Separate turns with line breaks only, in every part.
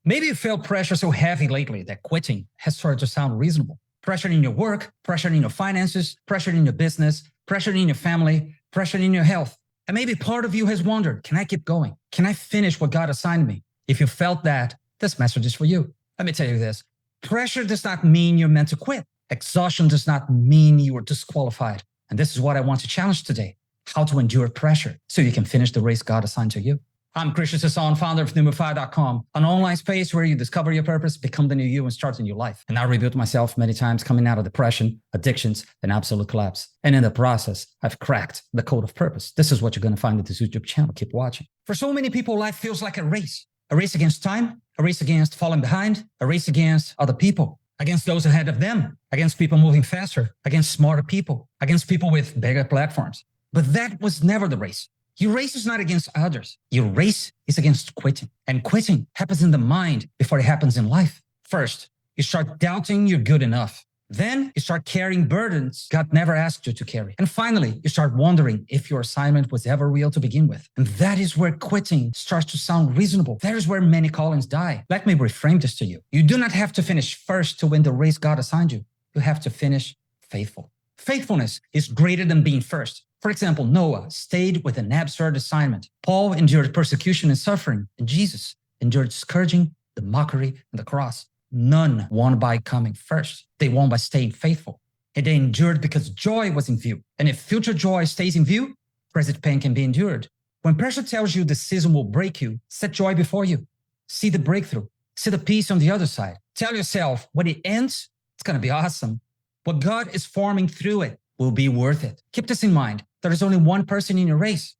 Maybe you felt pressure so heavy lately that quitting has started to sound reasonable. Pressure in your work, pressure in your finances, pressure in your business, pressure in your family, pressure in your health. And maybe part of you has wondered, can I keep going? Can I finish what God assigned me? If you felt that, this message is for you. Let me tell you this. Pressure does not mean you're meant to quit. Exhaustion does not mean you are disqualified. And this is what I want to challenge today. How to endure pressure so you can finish the race God assigned to you. I'm Christian Sisson, founder of NewMeFy.com, an online space where you discover your purpose, become the new you, and start a new life. And I rebuilt myself many times coming out of depression, addictions, and absolute collapse. And in the process, I've cracked the code of purpose. This is what you're going to find at this YouTube channel. Keep watching. For so many people, life feels like a race against time, a race against falling behind, a race against other people, against those ahead of them, against people moving faster, against smarter people, against people with bigger platforms. But that was never the race. Your race is not against others. Your race is against quitting. And quitting happens in the mind before it happens in life. First, you start doubting you're good enough. Then you start carrying burdens God never asked you to carry. And finally, you start wondering if your assignment was ever real to begin with. And that is where quitting starts to sound reasonable. That is where many callings die. Let me reframe this to you. You do not have to finish first to win the race God assigned you. You have to finish faithful. Faithfulness is greater than being first. For example, Noah stayed with an absurd assignment. Paul endured persecution and suffering, and Jesus endured scourging, the mockery, and the cross. None won by coming first. They won by staying faithful. And they endured because joy was in view. And if future joy stays in view, present pain can be endured. When pressure tells you the season will break you, set joy before you. See the breakthrough. See the peace on the other side. Tell yourself, when it ends, it's going to be awesome. What God is forming through it will be worth it. Keep this in mind. There is only one person in your race.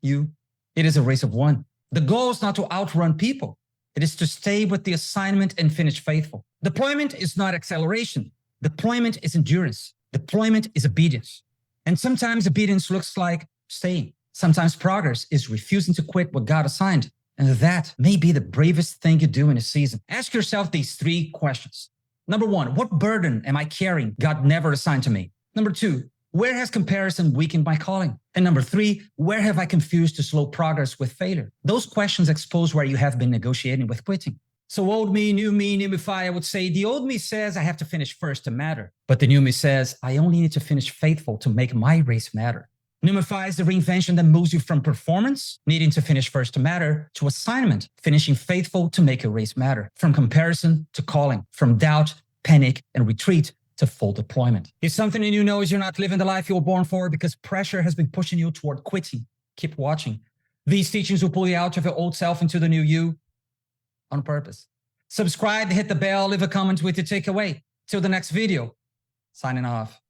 You. It is a race of one. The goal is not to outrun people. It is to stay with the assignment and finish faithful. Deployment is not acceleration. Deployment is endurance. Deployment is obedience. And sometimes obedience looks like staying. Sometimes progress is refusing to quit what God assigned. And that may be the bravest thing you do in a season. Ask yourself these 3 questions. Number 1, what burden am I carrying God never assigned to me? Number 2, where has comparison weakened my calling? And number 3, where have I confused to slow progress with failure? Those questions expose where you have been negotiating with quitting. So old me, new me, NewMeFy, I would say the old me says I have to finish first to matter. But the new me says I only need to finish faithful to make my race matter. NewMeFy is the reinvention that moves you from performance, needing to finish first to matter, to assignment, finishing faithful to make your race matter. From comparison to calling, from doubt, panic, and retreat to full deployment. If something in you knows you're not living the life you were born for because pressure has been pushing you toward quitting, keep watching. These teachings will pull you out of your old self into the new you on purpose. Subscribe, hit the bell, leave a comment with your takeaway. Till the next video. Signing off.